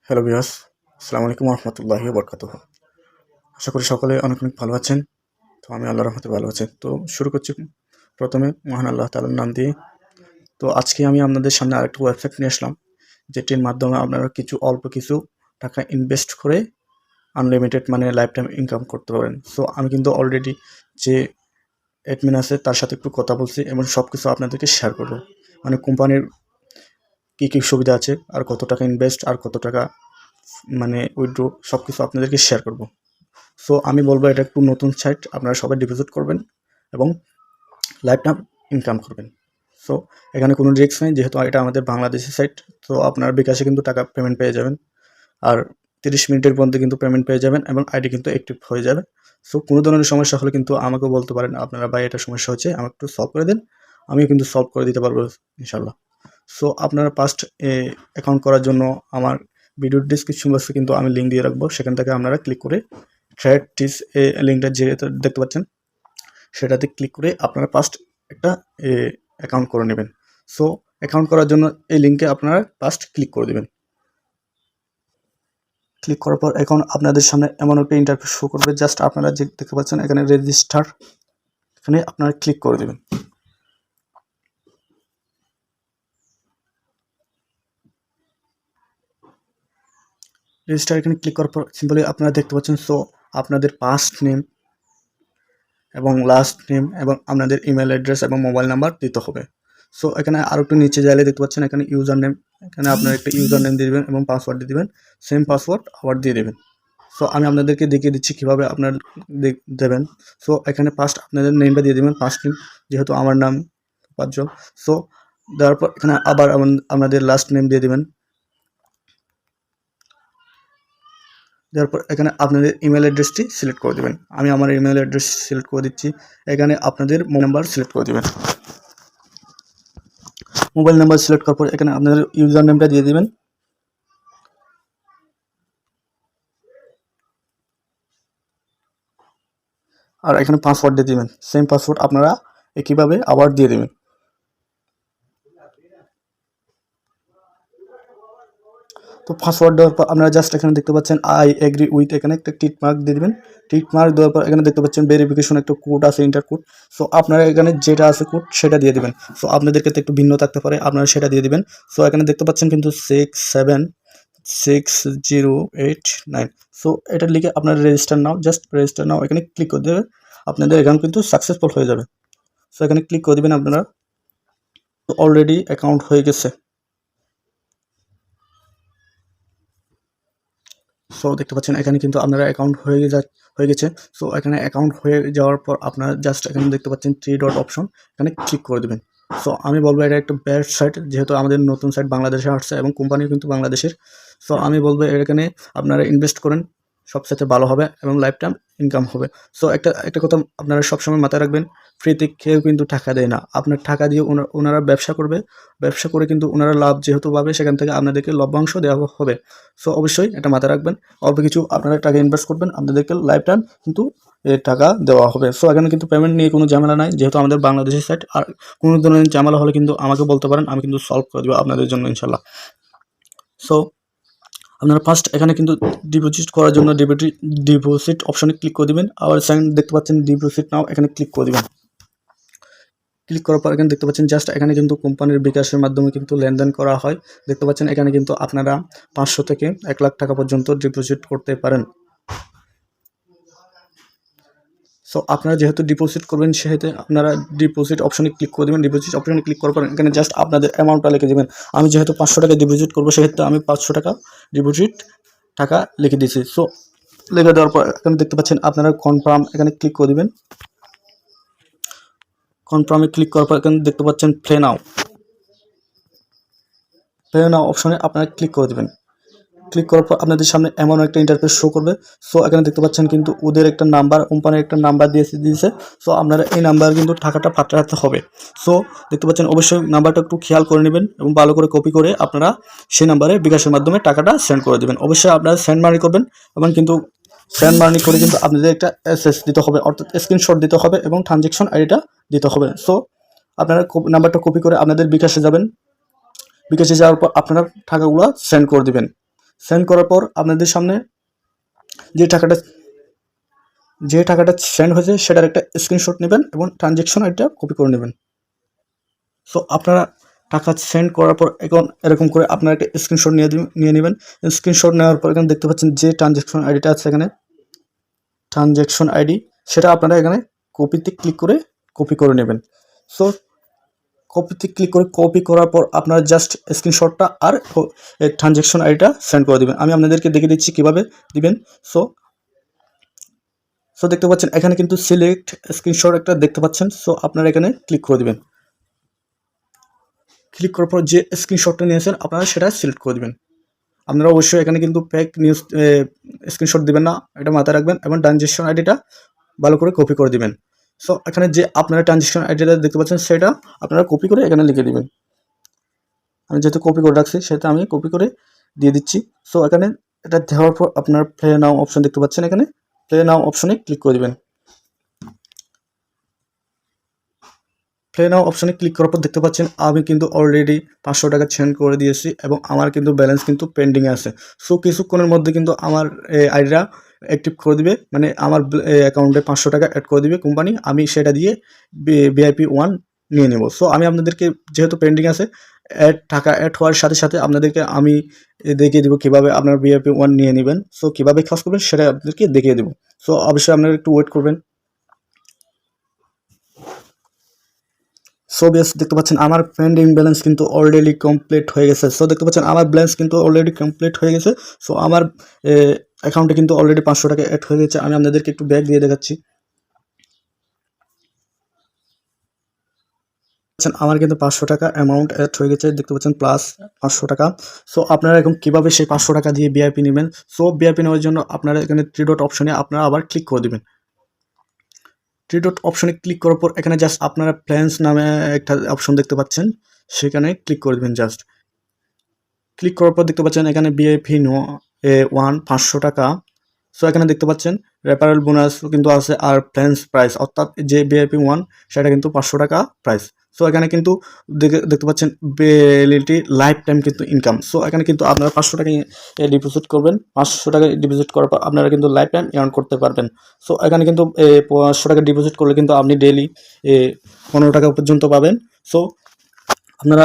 Hello viewers, আসসালামু আলাইকুম রহমতুল্লাহি বরকাতুহ। আশা করি সকলে অনেক অনেক ভালো আছেন। তো আমি আল্লাহর রহমতে ভালো আছি। তো শুরু করছি প্রথমে মহান আল্লাহ তাআলার নাম দিয়ে। তো আজকে আমি আপনাদের সামনে আরেকটা ওয়েবসাইট নিয়ে আসলাম, যেটির মাধ্যমে আপনারা অল্প কিছু টাকা ইনভেস্ট করে আনলিমিটেড মানে লাইফ টাইম ইনকাম করতে পারেন। সো আমি কিন্তু অলরেডি যে অ্যাডমিন আছে তার সাথে একটু কথা বলছি এবং সব কিছু আপনাদেরকে শেয়ার করবো। মানে কোম্পানির কী কী সুবিধা আছে, আর কত টাকা ইনভেস্ট, আর কত টাকা মানে উইথড্র, সব কিছু আপনাদেরকে শেয়ার করব। সো আমি বলবো এটা একটু নতুন সাইট, আপনারা সবাই ডিপোজিট করবেন এবং লাইফ টাইম ইনকাম করবেন। সো এখানে কোনো রিস্ক নেই, যেহেতু এটা আমাদের বাংলাদেশি সাইট। তো আপনার বিকাশে কিন্তু টাকা পেমেন্ট পেয়ে যাবেন, আর 30 মিনিটের মধ্যে কিন্তু পেমেন্ট পেয়ে যাবেন এবং আইডি কিন্তু অ্যাক্টিভ হয়ে যাবে। সো কোনো ধরনের সমস্যা হলে কিন্তু আমাকেও বলতে পারেন, আপনারা ভাই এটা সমস্যা হচ্ছে আমাকে একটু সলভ করে দেন, আমিও কিন্তু সলভ করে দিতে পারবো ইনশাল্লাহ। সো আপনারা ফার্স্ট অ্যাকাউন্ট করার জন্য আমার ভিডিওর ডিসক্রিপশন বক্সে কিন্তু আমি লিঙ্ক দিয়ে রাখবো, সেখান থেকে আপনারা ক্লিক করে ট্রেড টিস লিঙ্কটা যেটা দেখতে পাচ্ছেন সেটাতে ক্লিক করে আপনারা ফার্স্ট একটা অ্যাকাউন্ট করে নেবেন। সো অ্যাকাউন্ট করার জন্য এই লিঙ্কে আপনারা ফার্স্ট ক্লিক করে দেবেন। ক্লিক করার পর এখন আপনাদের সামনে এমন একটা ইন্টারফেস শো করবে। জাস্ট আপনারা যে দেখতে পাচ্ছেন এখানে রেজিস্টার, এখানে আপনারা ক্লিক করে দেবেন। রেজিস্টার এখানে ক্লিক করার পর সিম্পলি আপনারা দেখতে পাচ্ছেন, সো আপনাদের ফার্স্ট নেম এবং লাস্ট নেম এবং আপনাদের ইমেল অ্যাড্রেস এবং মোবাইল নাম্বার দিতে হবে। সো এখানে আরও একটু নিচে যাইলে দেখতে পাচ্ছেন এখানে ইউজার নেম, এখানে আপনারা একটা ইউজার নেম দিয়ে দেবেন এবং পাসওয়ার্ড দিয়ে দেবেন, সেম পাসওয়ার্ড আবার দিয়ে দেবেন। সো আমি আপনাদেরকে দেখিয়ে দিচ্ছি কীভাবে আপনার দেবেন। সো এখানে ফার্স্ট আপনাদের নেমটা দিয়ে দেবেন, ফার্স্ট নেম, যেহেতু আমার নাম তপajjal। সো দেওয়ার পর এখানে আবার আপনাদের লাস্ট নেম দিয়ে দেবেন। তারপর এখানে আপনাদের ইমেল অ্যাড্রেসটি সিলেক্ট করে দেবেন। আমি আমার ইমেল অ্যাড্রেস সিলেক্ট করে দিচ্ছি। এখানে আপনাদের মোবাইল নাম্বার সিলেক্ট করে দেবেন। মোবাইল নাম্বার সিলেক্ট করার পর এখানে আপনাদের ইউজার নেমটা দিয়ে দেবেন। আর এখানে পাসওয়ার্ড দিয়ে দেবেন, সেম পাসওয়ার্ড আপনারা একইভাবে আবার দিয়ে দেবেন। তো পাসওয়ার্ড দেওয়ার পর আপনারা জাস্ট এখানে দেখতে পাচ্ছেন আই এগ্রি উইথ, এখানে একটা টিক মার্ক দিয়ে দেবেন। টিক মার্ক দেওয়ার পর এখানে দেখতে পাচ্ছেন ভেরিফিকেশন একটা কোড আছে, ইন্টার কোড। সো আপনারা এখানে যেটা আছে কোড সেটা দিয়ে দেবেন। সো আপনাদের ক্ষেত্রে একটু ভিন্ন থাকতে পারে, আপনারা সেটা দিয়ে দেবেন। সো এখানে দেখতে পাচ্ছেন কিন্তু 676089। সো এটা লিখে আপনারা রেজিস্টার নাও, জাস্ট রেজিস্টার নাও এখানে ক্লিক করে দেবে, আপনাদের অ্যাকাউন্ট কিন্তু সাকসেসফুল হয়ে যাবে। সো এখানে ক্লিক করে দেবেন আপনারা। অলরেডি অ্যাকাউন্ট হয়ে গেছে। সো দেখতে পাচ্ছেন এখানে কিন্তু আপনারা অ্যাকাউন্ট হয়ে গেছে। সো এখানে অ্যাকাউন্ট হয়ে যাওয়ার পর আপনারা জাস্ট এখানে দেখতে পাচ্ছেন 3 ডট অপশন, এখানে ক্লিক করে দেবেন। সো আমি বলবো এটা একটা বেস্ট সাইট, যেহেতু আমাদের নতুন সাইট বাংলাদেশে আসছে এবং কোম্পানিও কিন্তু বাংলাদেশের। সো আমি বলবো এখানে আপনারা ইনভেস্ট করেন, সবসাথে ভালো হবে এবং লাইফ টাইম ইনকাম হবে। সো একটা কথা আপনারা সবসময় মাথায় রাখবেন, ফ্রিতে কেউ কিন্তু টাকা দেয় না, আপনার টাকা দিয়ে ওনারা ব্যবসা করবে, ব্যবসা করে কিন্তু ওনারা লাভ যেহেতু পাবে সেখান থেকে আপনাদেরকে লভ্যাংশ দেওয়া হবে। সো অবশ্যই এটা মাথায় রাখবেন, অল্প কিছু আপনারা টাকা ইনভেস্ট করবেন, আপনাদেরকে লাইফ টাইম কিন্তু টাকা দেওয়া হবে। সো এখানে কিন্তু পেমেন্ট নিয়ে কোনো ঝামেলা নাই, যেহেতু আমাদের বাংলাদেশের সাইট। আর কোনো ধরনের ঝামেলা হলে কিন্তু আমাকে বলতে পারেন, আমি কিন্তু সলভ করে দেবো আপনাদের জন্য ইনশাল্লাহ। সো আপনারা ফার্স্ট এখানে কিন্তু ডিপোজিট করার জন্য ডিপোজিট অপশনে ক্লিক করে দেবেন। আবার সেকেন্ড দেখতে পাচ্ছেন ডিপোজিট নাও, এখানে ক্লিক করে দেবেন। ক্লিক করার পর এখানে দেখতে পাচ্ছেন জাস্ট এখানে কিন্তু কোম্পানির বিকাশের মাধ্যমে কিন্তু লেনদেন করা হয়। দেখতে পাচ্ছেন এখানে কিন্তু আপনারা 500 থেকে 1 লাখ টাকা পর্যন্ত ডিপোজিট করতে পারেন। সো আপনারা যেহেতু ডিপোজিট করবেন সেহেতু আপনারা ডিপোজিট অপশনে ক্লিক করে দেবেন। ডিপোজিট অপশনে ক্লিক করার পর এখানে জাস্ট আপনাদের অ্যামাউন্টটা লিখে দেবেন। আমি যেহেতু 500 টাকা ডিপোজিট করবো সেক্ষেত্রে আমি 500 টাকা ডিপোজিট টাকা লিখে দিয়েছি। সো লিখে দেওয়ার পর এখানে দেখতে পাচ্ছেন আপনারা কনফার্ম, এখানে ক্লিক করে দেবেন। কনফার্মে ক্লিক করার পর এখানে দেখতে পাচ্ছেন প্লে নাও অপশনে আপনারা ক্লিক করে দেবেন। ক্লিক করার পর আপনাদের সামনে এমন একটা ইন্টারফেস শো করবে। সো এখানে দেখতে পাচ্ছেন কিন্তু ওদের একটা নাম্বার, কোম্পানির একটা নাম্বার দিয়েছে। সো আপনারা এই নাম্বার কিন্তু টাকাটা পাঠাতে হবে। সো দেখতে পাচ্ছেন অবশ্যই নাম্বারটা একটু খেয়াল করে নেবেন এবং ভালো করে কপি করে আপনারা সেই নাম্বারে বিকাশের মাধ্যমে টাকাটা সেন্ড করে দেবেন। অবশ্যই আপনারা সেন্ড মানি করবেন এবং কিন্তু সেন্ড মানি করে কিন্তু আপনাদের একটা এসএস দিতে হবে, অর্থাৎ স্ক্রিনশট দিতে হবে এবং ট্রানজ্যাকশন আইডিটা দিতে হবে। সো আপনারা নাম্বারটা কপি করে আপনাদের বিকাশে যাবেন। বিকাশে যাওয়ার পর আপনারা টাকাগুলো সেন্ড করে দেবেন। সেন্ড করার পর আপনাদের সামনে যে টাকাটা সেন্ড হয়েছে সেটার একটা স্ক্রিনশট নেবেন এবং ট্রানজ্যাকশন আইডিটা কপি করে নেবেন। সো আপনারা টাকা সেন্ড করার পর এখন এরকম করে আপনারা একটা স্ক্রিনশট নিয়ে নেবেন। স্ক্রিনশট নেওয়ার পর এখানে দেখতে পাচ্ছেন যে ট্রানজ্যাকশন আইডিটা আছে এখানে ট্রানজ্যাকশন আইডি, সেটা আপনারা এখানে কপিতে ক্লিক করে কপি করে নেবেন। সো কপিতে ক্লিক করে কপি করার পর আপনারা জাস্ট স্ক্রিনশটটা আর ট্রানজ্যাকশন আইডিটা সেন্ড করে দেবেন। আমি আপনাদেরকে দেখিয়ে দিচ্ছি কীভাবে দিবেন। সো দেখতে পাচ্ছেন এখানে কিন্তু সিলেক্ট স্ক্রিনশট একটা দেখতে পাচ্ছেন। সো আপনারা এখানে ক্লিক করে দেবেন। ক্লিক করার পর যে স্ক্রিনশটটা নিয়েছেন আপনারা সেটা সিলেক্ট করে দেবেন। আপনারা অবশ্যই এখানে কিন্তু ফেক নিউজ স্ক্রিনশট দিবেন না, এটা মাথায় রাখবেন, এবং ট্রানজ্যাকশন আইডিটা ভালো করে কপি করে দিবেন। সো এখানে যে আপনারা ট্রানজ্যাকশন আইডিটা দেখতে পাচ্ছেন সেটা আপনারা কপি করে এখানে লিখে দিবেন। আমি যেহেতু কপি করে রাখছি সেটা আমি কপি করে দিয়ে দিচ্ছি। সো এখানে এটা দেওয়ার পর আপনার প্লে নাও অপশন দেখতে পাচ্ছেন, এখানে প্লে নাও অপশনে ক্লিক করে দিবেন। প্লে নাও অপশনে ক্লিক করার পর দেখতে পাচ্ছেন আমি কিন্তু অলরেডি 500 টাকা সেন্ড করে দিয়েছি এবং আমার কিন্তু ব্যালেন্স কিন্তু পেন্ডিংয়ে আছে। সো কিছুক্ষণের মধ্যে কিন্তু আমার আইডিটা অ্যাক্টিভ করে দিবে, মানে আমার অ্যাকাউন্টে 500 টাকা অ্যাড করে দিবে কোম্পানি, আমি সেটা দিয়ে VIP 1 নিয়ে নেব। সো আমি আপনাদেরকে যেহেতু পেন্ডিং আছে টাকা অ্যাড হওয়ার সাথে সাথে আপনাদেরকে আমি দেখিয়ে দেবো কীভাবে আপনার VIP 1 নিয়ে নেবেন। সো কীভাবে কাজ করবেন সেটা আপনাদেরকে দেখিয়ে দেবো। সো অবশ্যই আপনারা একটু ওয়েট করবেন। সো বেশ দেখতে পাচ্ছেন আমার পেন্ডিং ব্যালেন্স কিন্তু অলরেডি কমপ্লিট হয়ে গেছে। সো দেখতে পাচ্ছেন আমার ব্যালেন্স কিন্তু অলরেডি কমপ্লিট হয়ে গেছে। সো আমার অ্যাকাউন্টে কিন্তু অলরেডি 500 টাকা অ্যাড হয়ে গেছে। আমি আপনাদেরকে একটু ব্যাক দিয়ে দেখাচ্ছি। আমার কিন্তু 500 টাকা অ্যামাউন্ট অ্যাড হয়ে গেছে, দেখতে পাচ্ছেন প্লাস 500 টাকা। সো আপনারা এখন কীভাবে সেই 500 টাকা দিয়ে VIP নেবেন। সো VIP নেওয়ার জন্য আপনারা এখানে 3 ডট অপশনে আপনারা আবার ক্লিক করে দেবেন। 3 ডট অপশনে ক্লিক করার পর এখানে জাস্ট আপনারা প্ল্যান্স নামে একটা অপশন দেখতে পাচ্ছেন, সেখানে ক্লিক করে দেবেন। জাস্ট ক্লিক করার পর দেখতে পাচ্ছেন এখানে VIP 1 500 টাকা। সো এখানে দেখতে পাচ্ছেন রেফারেল বোনাস কিন্তু আছে আর প্ল্যান্স প্রাইস, অর্থাৎ যে VIP 1 সেটা কিন্তু 500 টাকা প্রাইস। সো এখানে কিন্তু দেখতে পাচ্ছেন ভ্যালিডিটি লাইফ টাইম কিন্তু ইনকাম। সো এখানে কিন্তু আপনারা 500 টাকা ডিপোজিট করবেন, 500 টাকা ডিপোজিট করার পর আপনারা কিন্তু লাইফ টাইম আর্ন করতে পারবেন। সো এখানে কিন্তু 500 টাকা ডিপোজিট করলে কিন্তু আপনি ডেইলি 15 টাকা পর্যন্ত পাবেন। সো আপনারা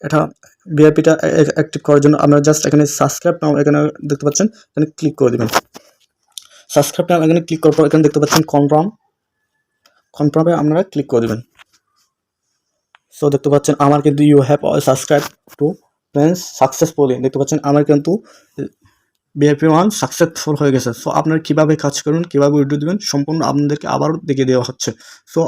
এটা ভিআইপিটা অ্যাক্টিভ করার জন্য আপনারা জাস্ট এখানে সাবস্ক্রাইব নাও এখানে দেখতে পাচ্ছেন, এখানে ক্লিক করে দেবেন। সাবস্ক্রাইব নাও এখানে ক্লিক করার পর এখানে দেখতে পাচ্ছেন কনফার্মে আপনারা ক্লিক করে দেবেন। সো দেখতে পাচ্ছেন আমার কিন্তু you have subscribe to plans successfully, দেখতে পাচ্ছেন আমার কিন্তু VIP 1 সাকসেসফুল হয়ে গেছে। সো আপনারা কীভাবে কাজ করুন, কীভাবে উইথড্র দেবেন সম্পূর্ণ আপনাদেরকে আবারও দেখিয়ে দেওয়া হচ্ছে। সো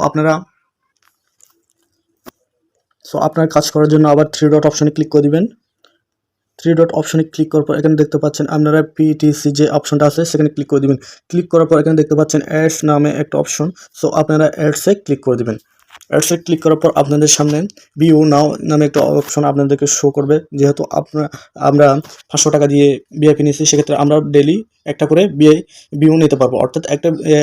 আপনার কাজ করার জন্য আবার 3 ডট অপশনে ক্লিক করে দিবেন। 3 ডট অপশনে ক্লিক করার পর এখানে দেখতে পাচ্ছেন আপনারা PTC যে অপশনটা আছে সেখানে ক্লিক করে দিবেন। ক্লিক করার পর এখানে দেখতে পাচ্ছেন অ্যাডস নামে একটা অপশন। সো আপনারা অ্যাডসে ক্লিক করে দিবেন। অ্যাডসে ক্লিক করার পর আপনাদের সামনে ভিউ নাও নামে একটা অপশন আপনাদেরকে শো করবে। যেহেতু আমরা 500 টাকা দিয়ে VIP নিয়েছি, সেক্ষেত্রে আমরা ডেলি একটা করে ভিউ নিতে পারবো, অর্থাৎ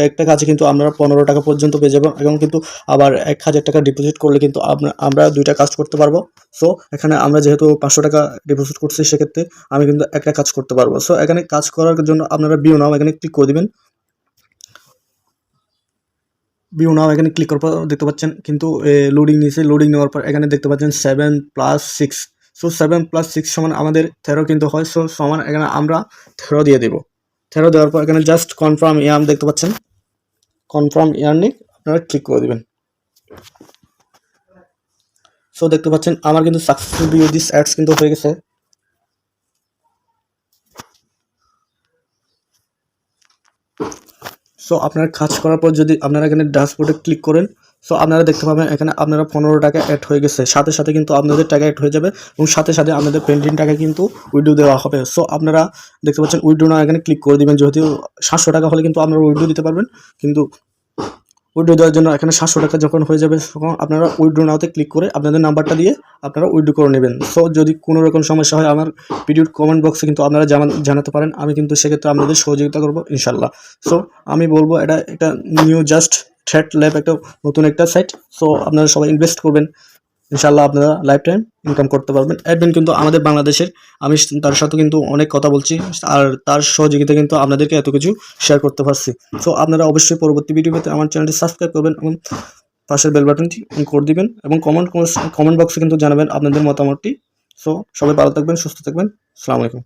একটা কাজে কিন্তু আমরা 15 টাকা পর্যন্ত পেয়ে যাবো। এখন কিন্তু আবার 1000 টাকা ডিপোজিট করলে কিন্তু আমরা 2টা কাজ করতে পারবো। সো এখানে আমরা যেহেতু 500 টাকা ডিপোজিট করছি, সেক্ষেত্রে আমি কিন্তু একটা কাজ করতে পারবো। সো এখানে কাজ করার জন্য আপনারা ভিউ নাও এখানে ক্লিক করে দিবেন। ভিউ নাও এখানে ক্লিক করার পর দেখতে পাচ্ছেন কিন্তু লোডিং নিয়েছে। লোডিং নেওয়ার পর এখানে দেখতে পাচ্ছেন 7 + 6। সো 7 + 6 সমান আমাদের 13 কিন্তু হয়। সো সমান এখানে আমরা 13 দিয়ে দেবো। 13 দেওয়ার পর এখানে জাস্ট কনফার্ম ইয়ার্ন দেখতে পাচ্ছেন, কনফার্ম ইয়ার্নিং আপনারা ক্লিক করে দেবেন। সো দেখতে পাচ্ছেন আমার কিন্তু সাকসেসফুল ভিউ দিস অ্যাডস কিন্তু হয়ে গেছে। সো আপনারা কাজ করার পর যদি আপনারা এখানে ড্যাশবোর্ডে ক্লিক করেন, সো আপনারা দেখতে পাবেন এখানে আপনারা 15 টাকা অ্যাড হয়ে গেছে। সাথে সাথে কিন্তু আপনাদের টাকা অ্যাড হয়ে যাবে এবং সাথে সাথে আপনাদের পেন্ডিং টাকা কিন্তু উইথড্র দেওয়া হবে। সো আপনারা দেখতে পাচ্ছেন উইথড্র না এখানে ক্লিক করে দিবেন। যেহেতু 700 টাকা হলে কিন্তু আপনারা উইথড্র দিতে পারবেন, কিন্তু উইথড্র দেওয়ার জন্য এখানে 700 টাকা যখন হয়ে যাবে তখন আপনারা উইথড্র নাওতে ক্লিক করে আপনাদের নাম্বারটা দিয়ে আপনারা উইথড্র করে নেবেন। সো যদি কোনো রকম সমস্যা হয় আমার ভিডিওর কমেন্ট বক্সে কিন্তু আপনারা জানাতে পারেন, আমি কিন্তু সেক্ষেত্রে আপনাদের সহযোগিতা করবো ইনশাল্লাহ। সো আমি বলবো এটা একটা নিউ জাস্ট TradeLab একটা নতুন একটা সাইট। সো আপনারা সবাই ইনভেস্ট করবেন। ইনশাআল্লাহ আপনারা লাইফ টাইম ইনকাম করতে পারবেন। অ্যাডমিন কিন্তু আমাদের বাংলাদেশের, আমি তার সাথে কিন্তু অনেক কথা বলছি, আর তার সহযোগিতা কিন্তু আপনাদেরকে এত কিছু শেয়ার করতে পারছি। সো আপনারা অবশ্যই পরবর্তী ভিডিও পেতে আমার চ্যানেলটি সাবস্ক্রাইব করবেন এবং পাশের বেল বাটনটি অন করে দিবেন এবং কমেন্ট বক্সে কিন্তু জানাবেন আপনাদের মতামতটি। সো সবাই ভালো থাকবেন, সুস্থ থাকবেন। আসসালামু আলাইকুম।